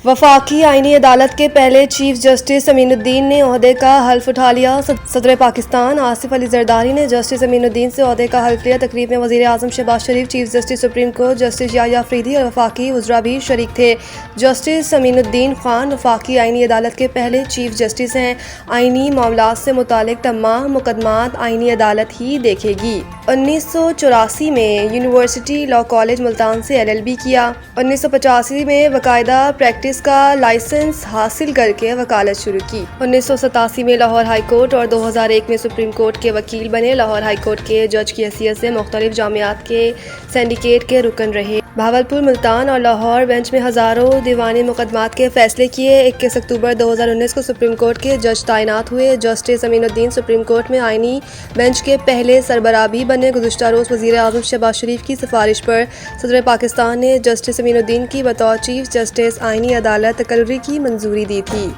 वफाकी आईनी अदालत के पहले चीफ जस्टिस अमीनुद्दीन ने ओहदे का हल्फ उठा लिया। सदर पाकिस्तान आसिफ अली जरदारी ने जस्टिस अमीनुद्दीन से ओहदे का हल्फ लिया। तकरीब में वज़ीर आज़म Shehbaz Sharif, chief justice supreme court justice Yahya Afridi और वफाकी वज़रा भी शरीक थे। जस्टिस अमीनुद्दीन खान वफाकी आईनी अदालत के पहले चीफ जस्टिस हैं। आईनी मामलात से मुतालिक तमाम मुकदमात आईनी अदालत ही देखेगी। 1984 में यूनिवर्सिटी लॉ कॉलेज मुल्तान से LLB किया। 1985 में बाकायदा प्रैक्टिस का लाइसेंस हासिल करके वकालत शुरू की। 1987 में लाहौर हाई कोर्ट और 2001 में सुप्रीम कोर्ट के वकील बने। लाहौर हाई कोर्ट के जज की हैसियत से मुख्तलिफ जामियात के सिंडिकेट के रुकन रहे। भावलपुर, मुल्तान और लाहौर बेंच में हज़ारों दीवानी मुकदमात के फैसले किए। 21 अक्टूबर 2019 को सुप्रीम कोर्ट के जज तैनात हुए। जस्टिस अमीनुद्दीन सुप्रीम कोर्ट में आईनी बेंच के पहले सरबराह भी बने। गुज़िश्ता रोज़ वज़ीर आज़म शहबाज शरीफ की सिफारिश पर सदर पाकिस्तान ने जस्टिस अमीनुद्दीन की बतौर चीफ जस्टिस आईनी अदालत तकर्री की मंजूरी दी थी।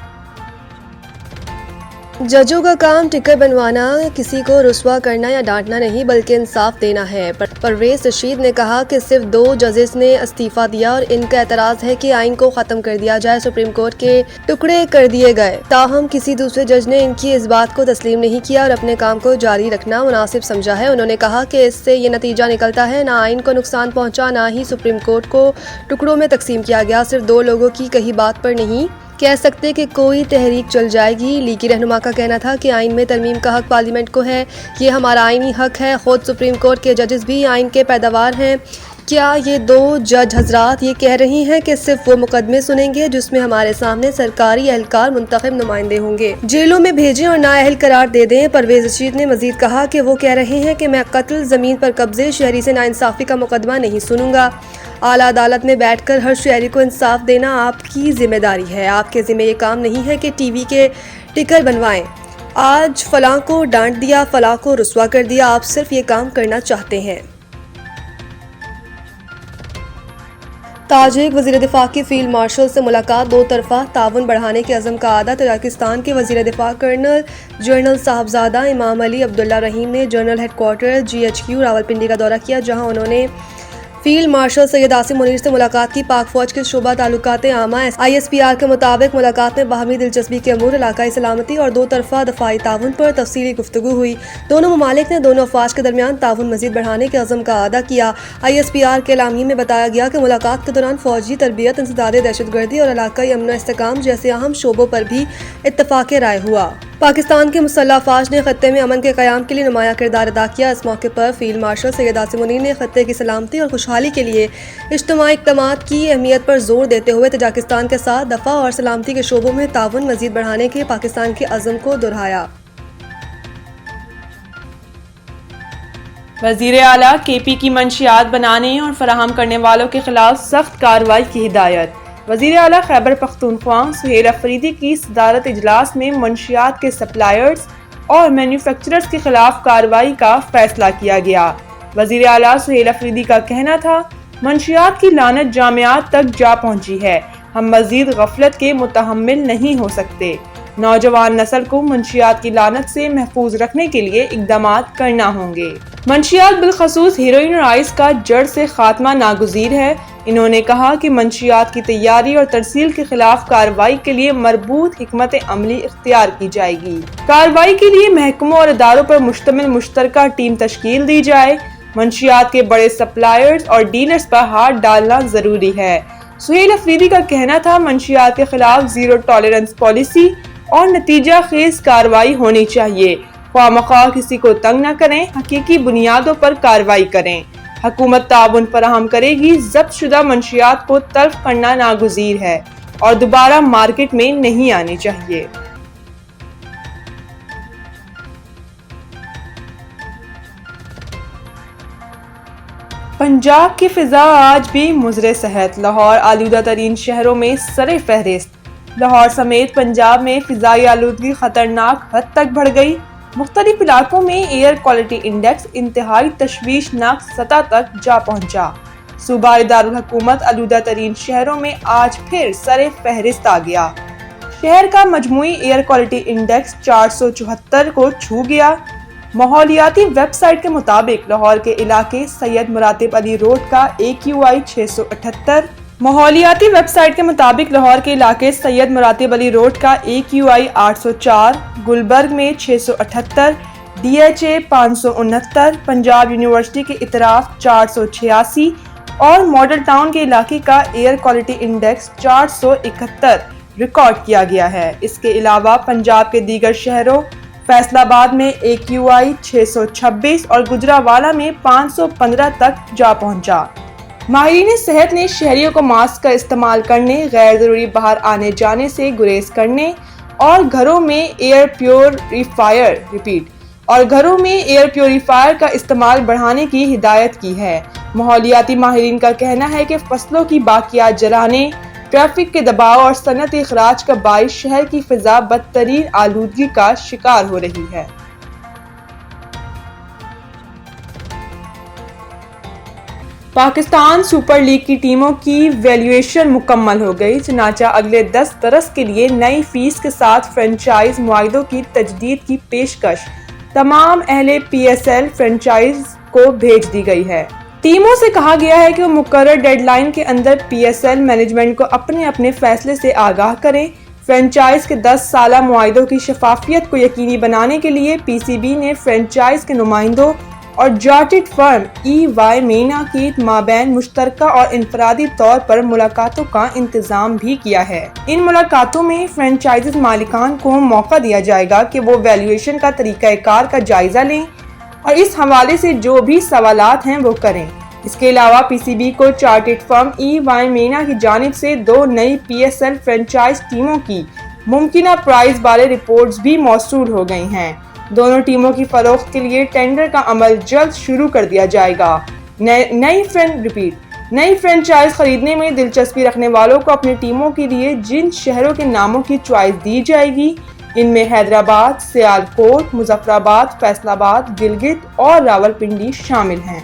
जजों का काम टिकट बनवाना, किसी को रुस्वा करना या डांटना नहीं बल्कि इंसाफ देना है। परवेज रशीद ने कहा कि सिर्फ 2 जजेस ने इस्तीफा दिया और इनका एतराज़ है कि आइन को ख़त्म कर दिया जाए। सुप्रीम कोर्ट के टुकड़े कर दिए गए, ताहम किसी दूसरे जज ने इनकी इस बात को तस्लीम नहीं किया और अपने काम को जारी रखना मुनासिब समझा है। उन्होंने कहा कि इससे ये नतीजा निकलता है, ना आइन को नुकसान पहुँचा, ना ही सुप्रीम कोर्ट को टुकड़ों में तकसीम किया गया। सिर्फ 2 लोगों की कही बात पर नहीं कह सकते कि कोई तहरीक चल जाएगी। लीगी रहनुमा का कहना था कि आइन में तरमीम का हक पार्लियामेंट को है, ये हमारा आइनी हक है। खुद सुप्रीम कोर्ट के जजेस भी आइन के पैदावार हैं। क्या ये 2 जज हजरात ये कह रही हैं कि सिर्फ वो मुकदमे सुनेंगे जिसमें हमारे सामने सरकारी एहलकार मुंतखब नुमाइंदे होंगे, जेलों में भेजें और नाअहल करार दे दें? परवेज रशीद ने मजीद कहा कि वो कह रहे हैं कि मैं कत्ल, ज़मीन पर कब्जे, शहरी से नाइंसाफ़ी का मुकदमा नहीं सुनूंगा। आला अदालत में बैठकर हर शहरी को इंसाफ देना आपकी जिम्मेदारी है। आपके ज़िम्मे ये काम नहीं है कि टीवी के टिकट बनवाएं। आज फलां को डांट दिया, फलां को रुस्वा कर दिया, आप सिर्फ ये काम करना चाहते हैं। ताजिक वज़ीर दिफा की फील्ड मार्शल से मुलाकात, 2 तरफ़ा ताउन बढ़ाने के अज़म का आदा। तजाकिस्तान के वज़ीर दिफा कर्नल जनरल साहबजादा इमाम अली अब्दुल्ला रहीम ने जनरल हेडक्वार्टर GHQ रावलपिंडी का दौरा किया, जहां उन्होंने फील्ड मार्शल सैयद आसिम मुनीर से मुलाकात की। पाक फौज के शोबा ताल्लुकात आमा ISPR के मुताबिक मुलाकात में बाहमी दिलचस्पी के अमूर, इलाकाई सलामती और 2 तरफ़ा दफ़ाई ताउन पर तफसीली गुफ्तगू हुई। दोनों ममालिक ने दोनों अफवाज के दरमियान ताउन मज़ीद बढ़ाने के अज़म का आदा किया। ISPR के एलामिये में बताया गया कि मुलाकात के दौरान फौजी तरबियत, इंसदाद दहशतगर्दी और इलाकाई अमन व इस्तेहकाम जैसे अहम शोबों पर भी इत्तफ़ाक़ राय हुआ। पाकिस्तान के मुसल्लह अफ़वाज ने खत्ते में अमन के क़याम के लिए नुमाया किरदार अदा किया। इस मौके पर फील्ड मार्शल सैयद आसिम मुनीर ने खत्ते की सलामती और खुशहाली के लिए इज्तिमाई इक़दामात की अहमियत पर जोर देते हुए तजाकिस्तान के साथ दफ़ा और सलामती के शोबों में ताउन मज़ीद बढ़ाने के पाकिस्तान के अज़म को दोहराया। वज़ीर आला KP की मंशियात बनाने और फराहम करने वालों के खिलाफ सख्त कार्रवाई की हिदायत। वज़ीर आला खैबर पख्तूनख्वा सुहेल अफरीदी की सदारत इजलास में मंशियात के सप्लायर्स और मैन्युफैक्चरर्स के खिलाफ कार्रवाई का फैसला किया गया। वज़ीर आला सुहेल अफरीदी का कहना था, मंशियात की लानत जामियात तक जा पहुंची है, हम मजीद गफलत के मुतहम्मिल नहीं हो सकते। नौजवान नस्ल को मंशियात की लानत से महफूज रखने के लिए इक़दामात करना होंगे। मंशियात बिलखसूस हेरोइन और आइस का जड़ से खात्मा नागुज़ीर है। इन्होंने कहा कि मंशियात की तैयारी और तरसील के खिलाफ कार्रवाई के लिए मरबूत हिकमत अमली इख्तियार की जाएगी। कार्रवाई के लिए महकमों और इदारों पर मुश्तमिल मुश्तरका टीम तश्कील दी जाए। मंशियात के बड़े सप्लायर्स और डीलर्स पर हाथ डालना जरूरी है। सुहेल अफरीदी का कहना था, मंशियात के खिलाफ ज़ीरो टॉलरेंस पॉलिसी और नतीजा खेज कार्रवाई होनी चाहिए। ख्वामख्वाह किसी को तंग न करें, हकीकी बुनियादों पर कार्रवाई करें। हुकूमत ताउन फराहम करेगी। जब्त शुदा मंशियात को तल्फ करना नागुज़ीर है और दोबारा मार्केट में नहीं आनी चाहिए। पंजाब की फिजा आज भी मुज़रे सेहत। लाहौर आलूदा तरीन शहरों में सरे फहरिस्त। लाहौर समेत पंजाब में फिजाई आलूदगी खतरनाक हद तक बढ़ गई। मुख्तलिफ इलाकों में एयर क्वालिटी इंडेक्स इंतहाई तशवीशनाक सतह तक जा पहुंचा। सूबाई दारुल हुकूमत आलूदा तरीन शहरों में आज फिर सरे फहरिस्त आ गया। शहर का मजमूई एयर क्वालिटी इंडेक्स 474 को छू गया। माहौलियाती वेबसाइट के मुताबिक लाहौर के इलाके सैयद मुरातिब अली रोड का AQI 678, ماحولیاتی ویب سائٹ کے مطابق لاہور کے علاقے سید مراتب علی روڈ کا AQI 804، گلبرگ میں 678، DHA 569، پنجاب یونیورسٹی کے اطراف 486 اور ماڈل ٹاؤن کے علاقے کا ایئر کوالٹی انڈیکس 471 ریکارڈ کیا گیا ہے۔ اس کے علاوہ پنجاب کے دیگر شہروں فیصل آباد میں AQI 626 اور گجرانوالہ میں 515 تک جا پہنچا۔ ماہرین صحت نے شہریوں کو ماسک کا استعمال کرنے، غیر ضروری باہر آنے جانے سے گریز کرنے اور گھروں میں ایئر پیوریفائر کا استعمال بڑھانے کی ہدایت کی ہے۔ ماحولیاتی ماہرین کا کہنا ہے کہ فصلوں کی باقیات جلانے، ٹریفک کے دباؤ اور صنعتی اخراج کا باعث شہر کی فضا بدترین آلودگی کا شکار ہو رہی ہے۔ پاکستان سپر لیگ کی ٹیموں کی ویلیویشن مکمل ہو گئی، چنانچہ اگلے 10 برس کے لیے نئی فیس کے ساتھ فرنچائز معاہدوں کی تجدید کی پیشکش تمام اہل PSL فرنچائز کو بھیج دی گئی ہے۔ ٹیموں سے کہا گیا ہے کہ وہ مقرر ڈیڈ لائن کے اندر PSL مینجمنٹ کو اپنے فیصلے سے آگاہ کریں۔ فرنچائز کے 10 سالہ معاہدوں کی شفافیت کو یقینی بنانے کے لیے PCB نے فرنچائز کے نمائندوں اور چارٹرڈ فرم EY مینا کی مابین مشترکہ اور انفرادی طور پر ملاقاتوں کا انتظام بھی کیا ہے۔ ان ملاقاتوں میں فرنچائز مالکان کو موقع دیا جائے گا کہ وہ ویلیویشن کا طریقہ کار کا جائزہ لیں اور اس حوالے سے جو بھی سوالات ہیں وہ کریں۔ اس کے علاوہ PCB کو چارٹرڈ فرم EY مینا کی جانب سے 2 نئی PSL فرنچائز ٹیموں کی ممکنہ پرائز بارے رپورٹس بھی موصول ہو گئی ہیں۔ دونوں ٹیموں کی فروخت کے لیے ٹینڈر کا عمل جلد شروع کر دیا جائے گا۔ نئی فرنچائز خریدنے میں دلچسپی رکھنے والوں کو اپنی ٹیموں کے لیے جن شہروں کے ناموں کی چوائس دی جائے گی، ان میں حیدرآباد، سیالکوٹ، مظفرآباد، فیصل آباد، گلگت اور راولپنڈی شامل ہیں۔